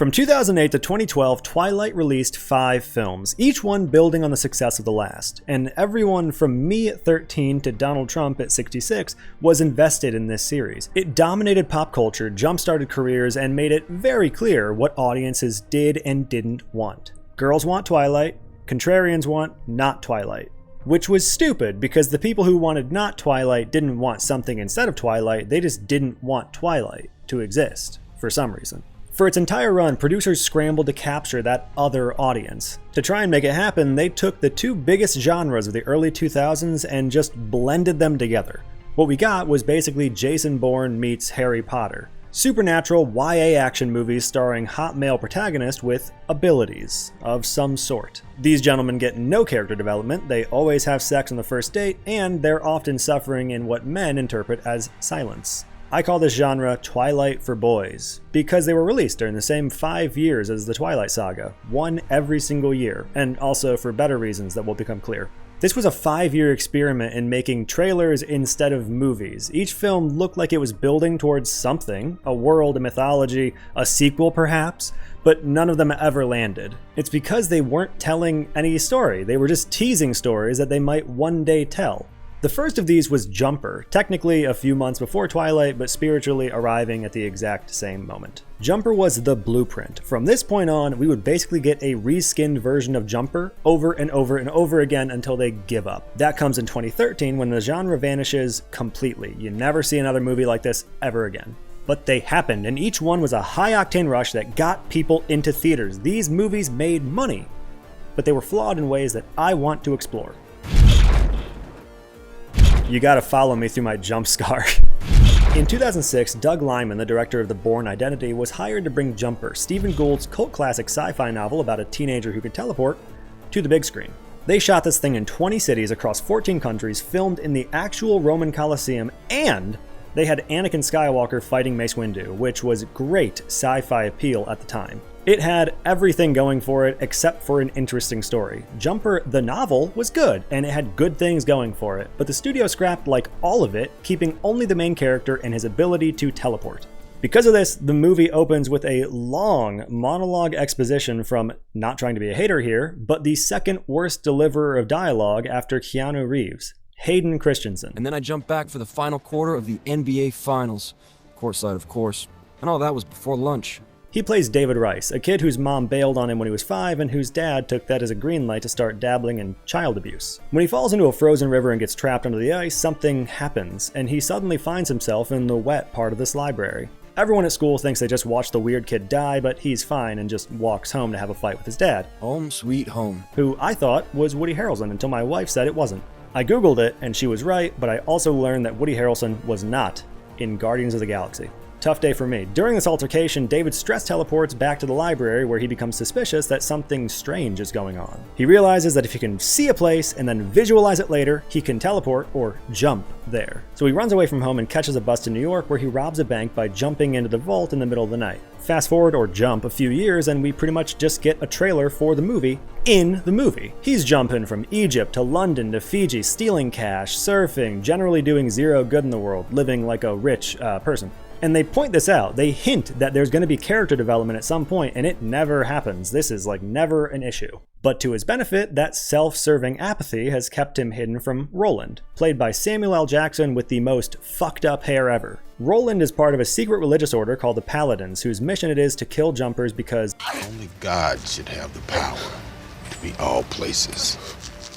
From 2008 to 2012, Twilight released 5 films, each one building on the success of the last, and everyone from me at 13 to Donald Trump at 66 was invested in this series. It dominated pop culture, jump-started careers, and made it very clear what audiences did and didn't want. Girls want Twilight, contrarians want not Twilight. Which was stupid, because the people who wanted not Twilight didn't want something instead of Twilight, they just didn't want Twilight to exist, for some reason. For its entire run, producers scrambled to capture that other audience. To try and make it happen, they took the two biggest genres of the early 2000s and just blended them together. What we got was basically Jason Bourne meets Harry Potter. Supernatural YA action movies starring hot male protagonists with abilities of some sort. These gentlemen get no character development, they always have sex on the first date, and they're often suffering in what men interpret as silence. I call this genre Twilight For Boys, because they were released during the same 5 years as the Twilight Saga, one every single year, and also for better reasons that will become clear. This was a 5-year experiment in making trailers instead of movies. Each film looked like it was building towards something, a world, a mythology, a sequel perhaps, but none of them ever landed. It's because they weren't telling any story, they were just teasing stories that they might one day tell. The first of these was Jumper, technically a few months before Twilight, but spiritually arriving at the exact same moment. Jumper was the blueprint. From this point on, we would basically get a reskinned version of Jumper over and over and over again until they give up. That comes in 2013 when the genre vanishes completely. You never see another movie like this ever again. But they happened, and each one was a high-octane rush that got people into theaters. These movies made money, but they were flawed in ways that I want to explore. You gotta follow me through my jump scar. In 2006, Doug Liman, the director of The Bourne Identity, was hired to bring Jumper, Stephen Gould's cult classic sci-fi novel about a teenager who could teleport, to the big screen. They shot this thing in 20 cities across 14 countries, filmed in the actual Roman Colosseum, and they had Anakin Skywalker fighting Mace Windu, which was great sci-fi appeal at the time. It had everything going for it except for an interesting story. Jumper, the novel, was good, and it had good things going for it, but the studio scrapped like all of it, keeping only the main character and his ability to teleport. Because of this, the movie opens with a long monologue exposition from, not trying to be a hater here, but the second worst deliverer of dialogue after Keanu Reeves, Hayden Christensen. And then I jumped back for the final quarter of the NBA Finals. Courtside, of course. And all that was before lunch. He plays David Rice, a kid whose mom bailed on him when he was 5 and whose dad took that as a green light to start dabbling in child abuse. When he falls into a frozen river and gets trapped under the ice, something happens, and he suddenly finds himself in the wet part of this library. Everyone at school thinks they just watched the weird kid die, but he's fine and just walks home to have a fight with his dad. Home sweet home. Who I thought was Woody Harrelson until my wife said it wasn't. I googled it, and she was right, but I also learned that Woody Harrelson was not in Guardians of the Galaxy. Tough day for me. During this altercation, David stress teleports back to the library where he becomes suspicious that something strange is going on. He realizes that if he can see a place and then visualize it later, he can teleport or jump there. So he runs away from home and catches a bus to New York where he robs a bank by jumping into the vault in the middle of the night. Fast forward or jump a few years and we pretty much just get a trailer for the movie in the movie. He's jumping from Egypt to London to Fiji, stealing cash, surfing, generally doing zero good in the world, living like a rich person. And they point this out. They hint that there's going to be character development at some point, and it never happens. This is like never an issue. But to his benefit, that self-serving apathy has kept him hidden from Roland, played by Samuel L. Jackson with the most fucked up hair ever. Roland is part of a secret religious order called the Paladins, whose mission it is to kill jumpers because only God should have the power to be all places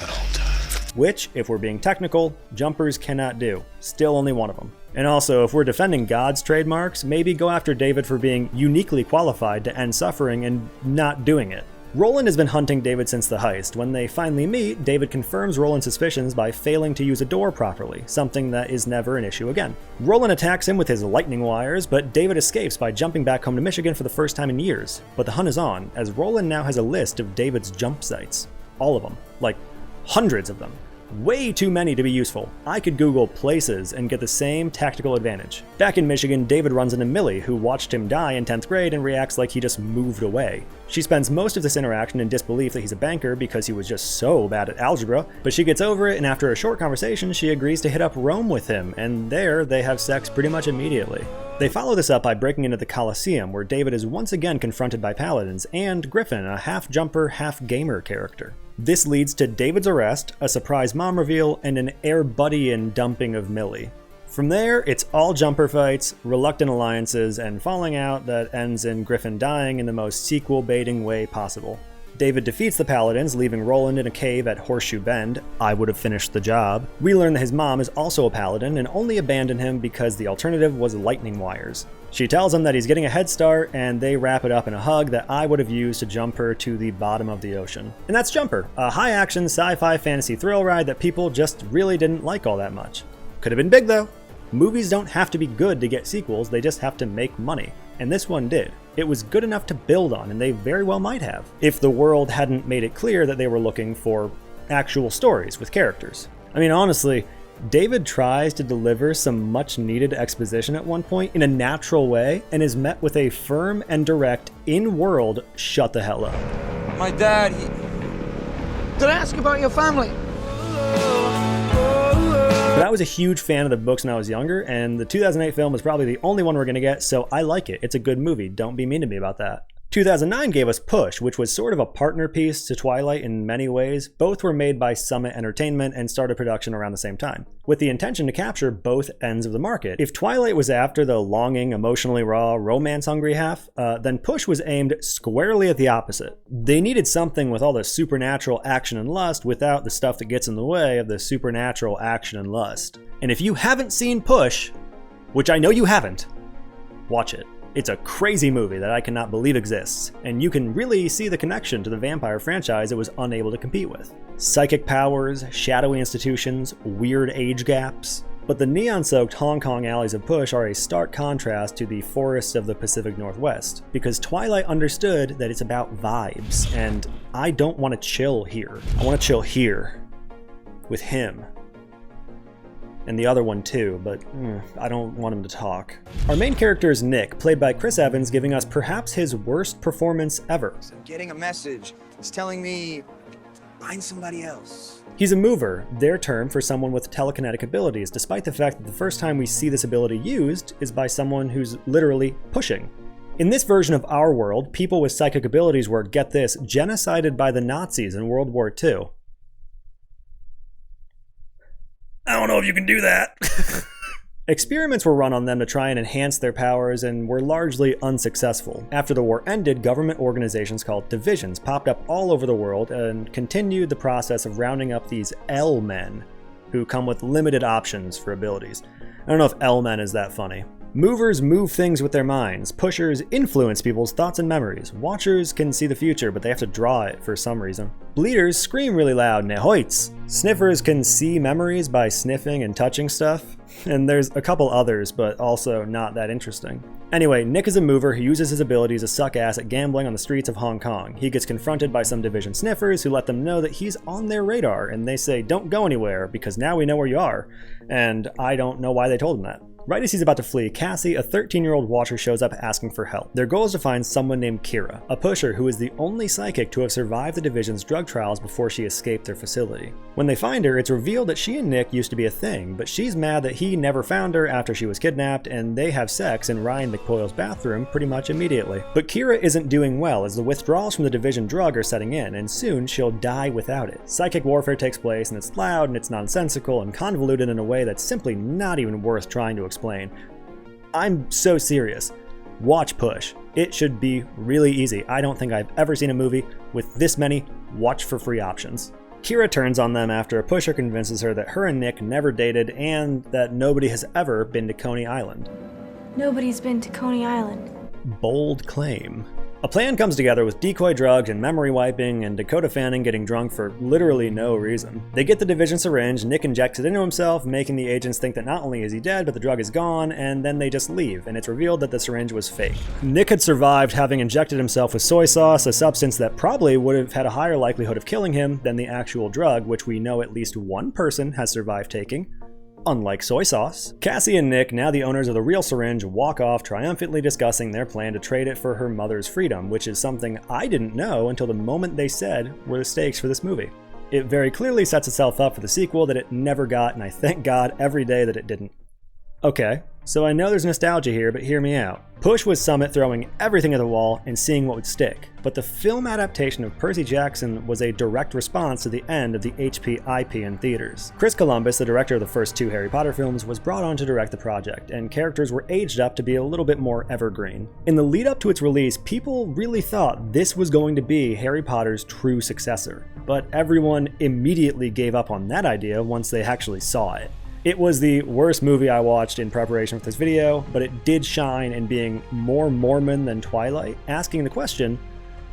at all times. Which, if we're being technical, jumpers cannot do. Still only one of them. And also, if we're defending God's trademarks, maybe go after David for being uniquely qualified to end suffering and not doing it. Roland has been hunting David since the heist. When they finally meet, David confirms Roland's suspicions by failing to use a door properly, something that is never an issue again. Roland attacks him with his lightning wires, but David escapes by jumping back home to Michigan for the first time in years. But the hunt is on, as Roland now has a list of David's jump sites. All of them. Like, hundreds of them. Way too many to be useful. I could Google places and get the same tactical advantage. Back in Michigan, David runs into Millie, who watched him die in 10th grade and reacts like he just moved away. She spends most of this interaction in disbelief that he's a banker because he was just so bad at algebra, but she gets over it, and after a short conversation, she agrees to hit up Rome with him, and there they have sex pretty much immediately. They follow this up by breaking into the Coliseum, where David is once again confronted by paladins, and Griffin, a half-jumper, half-gamer character. This leads to David's arrest, a surprise mom reveal, and an Air Buddy and dumping of Millie. From there, it's all jumper fights, reluctant alliances, and falling out that ends in Griffin dying in the most sequel-baiting way possible. David defeats the paladins, leaving Roland in a cave at Horseshoe Bend. I would have finished the job. We learn that his mom is also a paladin and only abandoned him because the alternative was lightning wires. She tells him that he's getting a head start, and they wrap it up in a hug that I would have used to jump her to the bottom of the ocean. And that's Jumper, a high-action sci-fi fantasy thrill ride that people just really didn't like all that much. Could have been big though. Movies don't have to be good to get sequels, they just have to make money. And this one did. It was good enough to build on, and they very well might have, if the world hadn't made it clear that they were looking for actual stories with characters. I mean, honestly, David tries to deliver some much-needed exposition at one point in a natural way, and is met with a firm and direct, in-world, shut the hell up. My dad, Did I ask about your family? But I was a huge fan of the books when I was younger, and the 2008 film was probably the only one we're going to get, so I like it. It's a good movie. Don't be mean to me about that. 2009 gave us Push, which was sort of a partner piece to Twilight in many ways. Both were made by Summit Entertainment and started production around the same time, with the intention to capture both ends of the market. If Twilight was after the longing, emotionally raw, romance-hungry half, then Push was aimed squarely at the opposite. They needed something with all the supernatural action and lust without the stuff that gets in the way of the supernatural action and lust. And if you haven't seen Push, which I know you haven't, watch it. It's a crazy movie that I cannot believe exists, and you can really see the connection to the vampire franchise it was unable to compete with. Psychic powers, shadowy institutions, weird age gaps. But the neon-soaked Hong Kong alleys of Push are a stark contrast to the forests of the Pacific Northwest, because Twilight understood that it's about vibes, and I don't want to chill here. I want to chill here, with him. And the other one too, but I don't want him to talk. Our main character is Nick, played by Chris Evans, giving us perhaps his worst performance ever. I'm getting a message. It's telling me, find somebody else. He's a mover, their term for someone with telekinetic abilities, despite the fact that the first time we see this ability used is by someone who's literally pushing. In this version of our world, people with psychic abilities were, get this, genocided by the Nazis in World War II. I don't know if you can do that. Experiments were run on them to try and enhance their powers and were largely unsuccessful. After the war ended, government organizations called divisions popped up all over the world and continued the process of rounding up these L-men, who come with limited options for abilities. I don't know if L-men is that funny. Movers move things with their minds. Pushers influence people's thoughts and memories. Watchers can see the future, but they have to draw it for some reason. Bleeders scream really loud and it hoits. Sniffers can see memories by sniffing and touching stuff. And there's a couple others, but also not that interesting. Anyway, Nick is a mover who uses his abilities to suck ass at gambling on the streets of Hong Kong. He gets confronted by some division sniffers who let them know that he's on their radar, and they say, don't go anywhere, because now we know where you are. And I don't know why they told him that. Right as he's about to flee, Cassie, a 13-year-old watcher, shows up asking for help. Their goal is to find someone named Kira, a pusher who is the only psychic to have survived the division's drug trials before she escaped their facility. When they find her, it's revealed that she and Nick used to be a thing, but she's mad that he never found her after she was kidnapped, and they have sex in Ryan McPoyle's bathroom pretty much immediately. But Kira isn't doing well as the withdrawals from the division drug are setting in, and soon she'll die without it. Psychic warfare takes place, and it's loud, and it's nonsensical, and convoluted in a way that's simply not even worth trying to explain. I'm so serious. Watch Push. It should be really easy. I don't think I've ever seen a movie with this many watch for free options. Kira turns on them after a pusher convinces her that her and Nick never dated and that nobody has ever been to Coney Island. Nobody's been to Coney Island. Bold claim. A plan comes together with decoy drugs and memory wiping and Dakota Fanning getting drunk for literally no reason. They get the division syringe, Nick injects it into himself, making the agents think that not only is he dead, but the drug is gone, and then they just leave, and it's revealed that the syringe was fake. Nick had survived having injected himself with soy sauce, a substance that probably would have had a higher likelihood of killing him than the actual drug, which we know at least one person has survived taking. Unlike soy sauce. Cassie and Nick, now the owners of the real syringe, walk off triumphantly discussing their plan to trade it for her mother's freedom, which is something I didn't know until the moment they said were the stakes for this movie. It very clearly sets itself up for the sequel that it never got, and I thank God every day that it didn't. Okay, so I know there's nostalgia here, but hear me out. Push was Summit throwing everything at the wall and seeing what would stick, but the film adaptation of Percy Jackson was a direct response to the end of the HP IP in theaters. Chris Columbus, the director of the first 2 Harry Potter films, was brought on to direct the project, and characters were aged up to be a little bit more evergreen. In the lead up to its release, people really thought this was going to be Harry Potter's true successor, but everyone immediately gave up on that idea once they actually saw it. It was the worst movie I watched in preparation for this video, but it did shine in being more Mormon than Twilight, asking the question,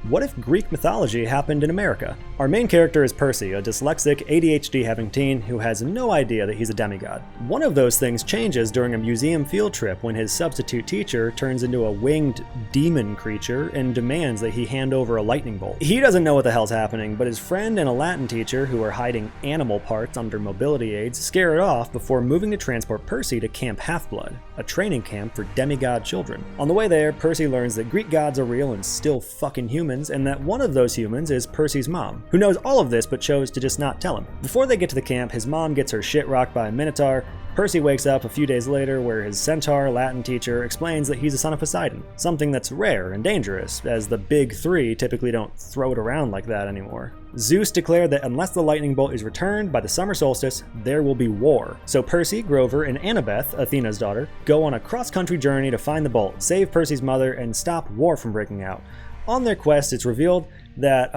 what if Greek mythology happened in America? Our main character is Percy, a dyslexic, ADHD-having teen who has no idea that he's a demigod. One of those things changes during a museum field trip when his substitute teacher turns into a winged demon creature and demands that he hand over a lightning bolt. He doesn't know what the hell's happening, but his friend and a Latin teacher who are hiding animal parts under mobility aids scare it off before moving to transport Percy to Camp Half-Blood, a training camp for demigod children. On the way there, Percy learns that Greek gods are real and still fucking humans, and that one of those humans is Percy's mom, who knows all of this but chose to just not tell him. Before they get to the camp, his mom gets her shit rocked by a minotaur. Percy wakes up a few days later where his centaur Latin teacher explains that he's a son of Poseidon, something that's rare and dangerous, as the big 3 typically don't throw it around like that anymore. Zeus declared that unless the lightning bolt is returned by the summer solstice, there will be war. So Percy, Grover, and Annabeth, Athena's daughter, go on a cross-country journey to find the bolt, save Percy's mother, and stop war from breaking out. On their quest, it's revealed that,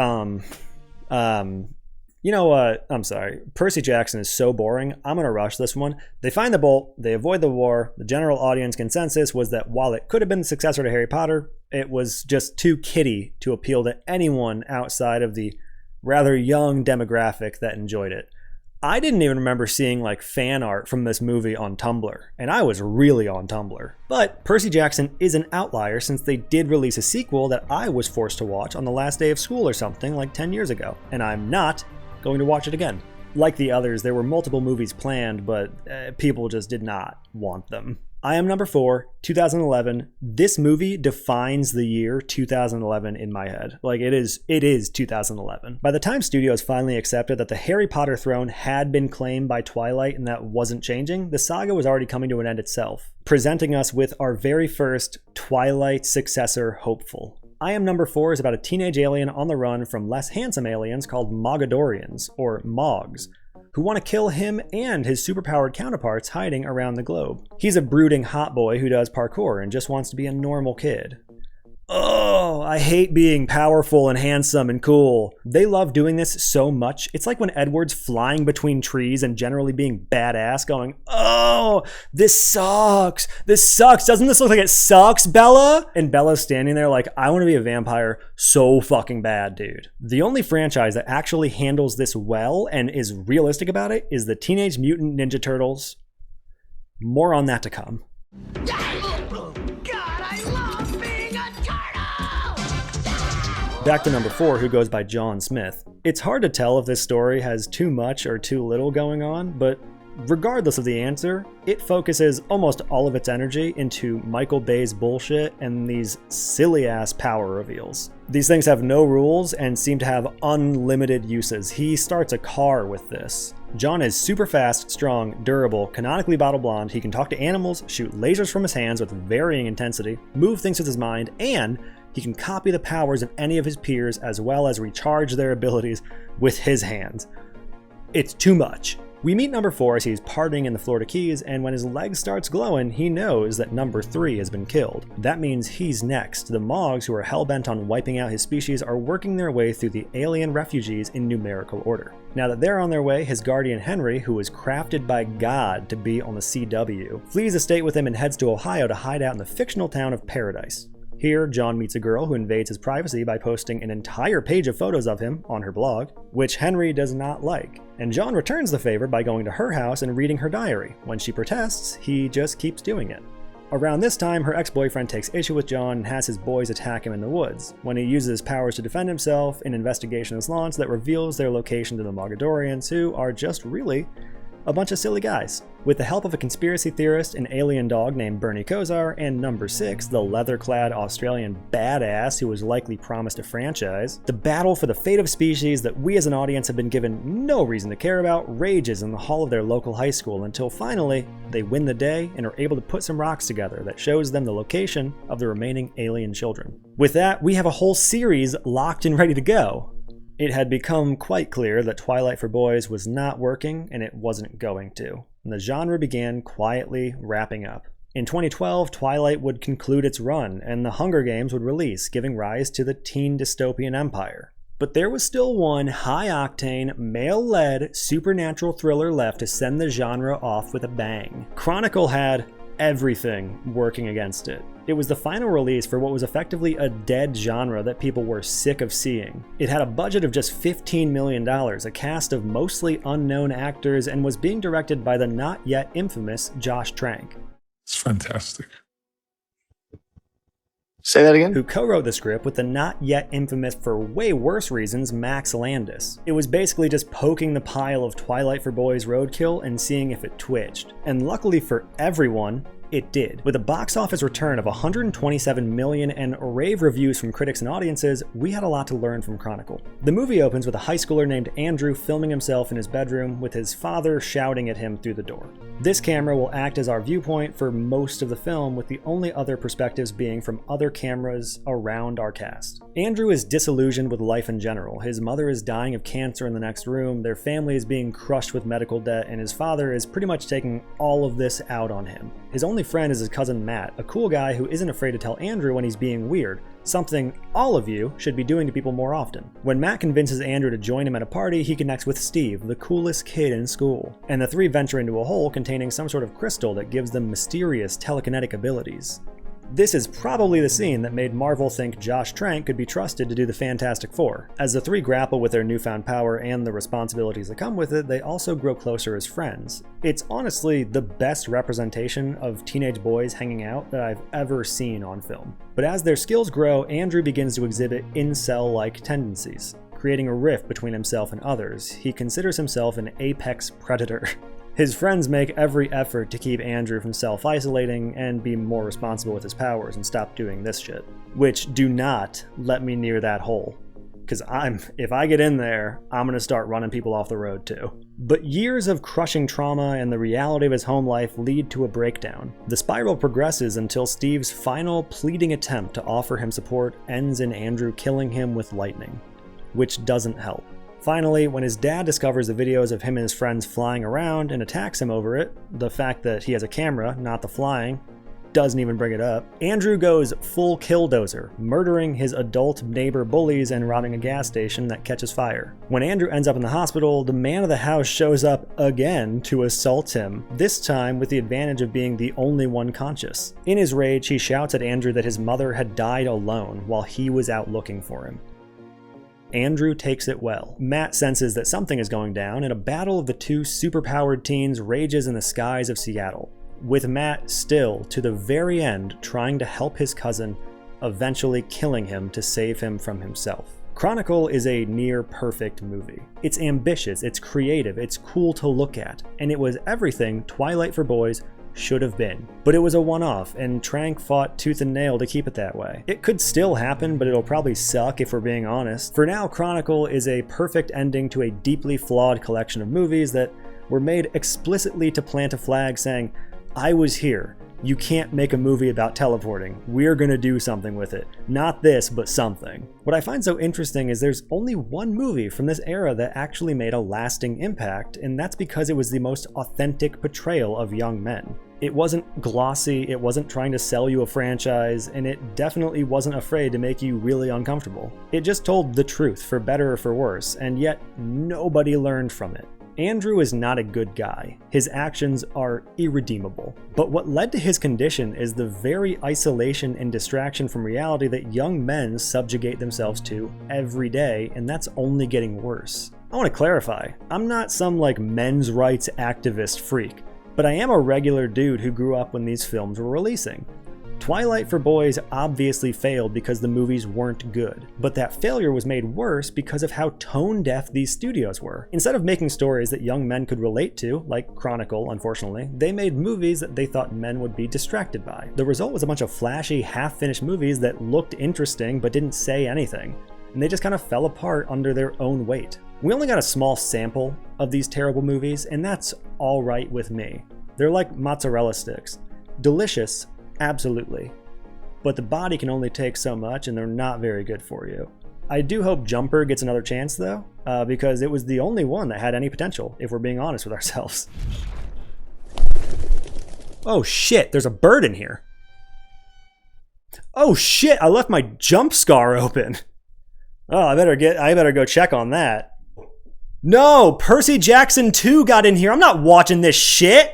you know what? I'm sorry. Percy Jackson is so boring. I'm gonna rush this one. They find the bolt, they avoid the war. The general audience consensus was that while it could have been the successor to Harry Potter, it was just too kiddie to appeal to anyone outside of the rather young demographic that enjoyed it. I didn't even remember seeing like fan art from this movie on Tumblr, and I was really on Tumblr. But Percy Jackson is an outlier since they did release a sequel that I was forced to watch on the last day of school or something like 10 years ago, and I'm not going to watch it again. Like the others, there were multiple movies planned, but people just did not want them. I am number 4, 2011. This movie defines the year 2011 in my head. Like it is 2011. By the time studios finally accepted that the Harry Potter throne had been claimed by Twilight and that wasn't changing, the saga was already coming to an end itself, presenting us with our very first Twilight successor hopeful. I Am Number 4 is about a teenage alien on the run from less handsome aliens called Mogadorians, or Mogs, who want to kill him and his superpowered counterparts hiding around the globe. He's a brooding hot boy who does parkour and just wants to be a normal kid. Oh, I hate being powerful and handsome and cool. They love doing this so much. It's like when Edward's flying between trees and generally being badass going, oh, this sucks. This sucks. Doesn't this look like it sucks, Bella? And Bella's standing there like, I want to be a vampire so fucking bad, dude. The only franchise that actually handles this well and is realistic about it is the Teenage Mutant Ninja Turtles. More on that to come. Back to number 4, who goes by John Smith. It's hard to tell if this story has too much or too little going on, but regardless of the answer, it focuses almost all of its energy into Michael Bay's bullshit and these silly-ass power reveals. These things have no rules and seem to have unlimited uses. He starts a car with this. John is super fast, strong, durable, canonically bottle blonde. He can talk to animals, shoot lasers from his hands with varying intensity, move things with his mind, and he can copy the powers of any of his peers as well as recharge their abilities with his hands. It's too much. We meet number 4 as he's partying in the Florida Keys, and when his leg starts glowing, he knows that number 3 has been killed. That means he's next. The Mogs, who are hell-bent on wiping out his species, are working their way through the alien refugees in numerical order. Now that they're on their way, his guardian Henry, who was crafted by God to be on the CW, flees the state with him and heads to Ohio to hide out in the fictional town of Paradise. Here, John meets a girl who invades his privacy by posting an entire page of photos of him on her blog, which Henry does not like. And John returns the favor by going to her house and reading her diary. When she protests, he just keeps doing it. Around this time, her ex-boyfriend takes issue with John and has his boys attack him in the woods. When he uses his powers to defend himself, an investigation is launched that reveals their location to the Mogadorians, who are just really a bunch of silly guys. With the help of a conspiracy theorist, an alien dog named Bernie Kosar, and number 6, the leather-clad Australian badass who was likely promised a franchise, the battle for the fate of species that we as an audience have been given no reason to care about rages in the hall of their local high school until finally they win the day and are able to put some rocks together that shows them the location of the remaining alien children. With that, we have a whole series locked and ready to go. It had become quite clear that Twilight for Boys was not working, and it wasn't going to. And the genre began quietly wrapping up. In 2012, Twilight would conclude its run, and The Hunger Games would release, giving rise to the teen dystopian empire. But there was still one high-octane, male-led, supernatural thriller left to send the genre off with a bang. Chronicle had everything working against it. It was the final release for what was effectively a dead genre that people were sick of seeing. It had a budget of just $15 million, a cast of mostly unknown actors, and was being directed by the not yet infamous Josh Trank. It's fantastic. Say that again? Who co-wrote the script with the not yet infamous, for way worse reasons, Max Landis. It was basically just poking the pile of Twilight for Boys roadkill and seeing if it twitched. And luckily for everyone, it did. With a box office return of $127 million and rave reviews from critics and audiences, we had a lot to learn from Chronicle. The movie opens with a high schooler named Andrew filming himself in his bedroom with his father shouting at him through the door. This camera will act as our viewpoint for most of the film, with the only other perspectives being from other cameras around our cast. Andrew is disillusioned with life in general. His mother is dying of cancer in the next room, their family is being crushed with medical debt, and his father is pretty much taking all of this out on him. His only friend is his cousin Matt, a cool guy who isn't afraid to tell Andrew when he's being weird, something all of you should be doing to people more often. When Matt convinces Andrew to join him at a party, he connects with Steve, the coolest kid in school, and the three venture into a hole containing some sort of crystal that gives them mysterious telekinetic abilities. This is probably the scene that made Marvel think Josh Trank could be trusted to do the Fantastic Four. As the three grapple with their newfound power and the responsibilities that come with it, they also grow closer as friends. It's honestly the best representation of teenage boys hanging out that I've ever seen on film. But as their skills grow, Andrew begins to exhibit incel-like tendencies, creating a rift between himself and others. He considers himself an apex predator. His friends make every effort to keep Andrew from self-isolating and be more responsible with his powers and stop doing this shit. Which, do not let me near that hole. Because if I get in there, I'm gonna start running people off the road too. But years of crushing trauma and the reality of his home life lead to a breakdown. The spiral progresses until Steve's final pleading attempt to offer him support ends in Andrew killing him with lightning, which doesn't help. Finally, when his dad discovers the videos of him and his friends flying around and attacks him over it, the fact that he has a camera, not the flying, doesn't even bring it up, Andrew goes full killdozer, murdering his adult neighbor bullies and robbing a gas station that catches fire. When Andrew ends up in the hospital, the man of the house shows up again to assault him, this time with the advantage of being the only one conscious. In his rage, he shouts at Andrew that his mother had died alone while he was out looking for him. Andrew takes it well. Matt senses that something is going down, and a battle of the two superpowered teens rages in the skies of Seattle, with Matt still, to the very end, trying to help his cousin, eventually killing him to save him from himself. Chronicle is a near-perfect movie. It's ambitious, it's creative, it's cool to look at, and it was everything Twilight for Boys should have been. But it was a one-off, and Trank fought tooth and nail to keep it that way. It could still happen, but it'll probably suck if we're being honest. For now, Chronicle is a perfect ending to a deeply flawed collection of movies that were made explicitly to plant a flag saying, I was here. You can't make a movie about teleporting. We're gonna do something with it. Not this, but something. What I find so interesting is there's only one movie from this era that actually made a lasting impact, and that's because it was the most authentic portrayal of young men. It wasn't glossy, it wasn't trying to sell you a franchise, and it definitely wasn't afraid to make you really uncomfortable. It just told the truth, for better or for worse, and yet nobody learned from it. Andrew is not a good guy. His actions are irredeemable. But what led to his condition is the very isolation and distraction from reality that young men subjugate themselves to every day, and that's only getting worse. I want to clarify, I'm not some men's rights activist freak, but I am a regular dude who grew up when these films were releasing. Twilight For Boys obviously failed because the movies weren't good, but that failure was made worse because of how tone-deaf these studios were. Instead of making stories that young men could relate to, like Chronicle, unfortunately, they made movies that they thought men would be distracted by. The result was a bunch of flashy, half-finished movies that looked interesting but didn't say anything, and they just kind of fell apart under their own weight. We only got a small sample of these terrible movies, and that's alright with me. They're like mozzarella sticks. Delicious, absolutely. But the body can only take so much, and they're not very good for you. I do hope Jumper gets another chance, though, because it was the only one that had any potential, if we're being honest with ourselves. Oh shit, there's a bird in here. Oh shit, I left my jump scar open. Oh, I better go check on that. No, Percy Jackson 2 got in here. I'm not watching this shit.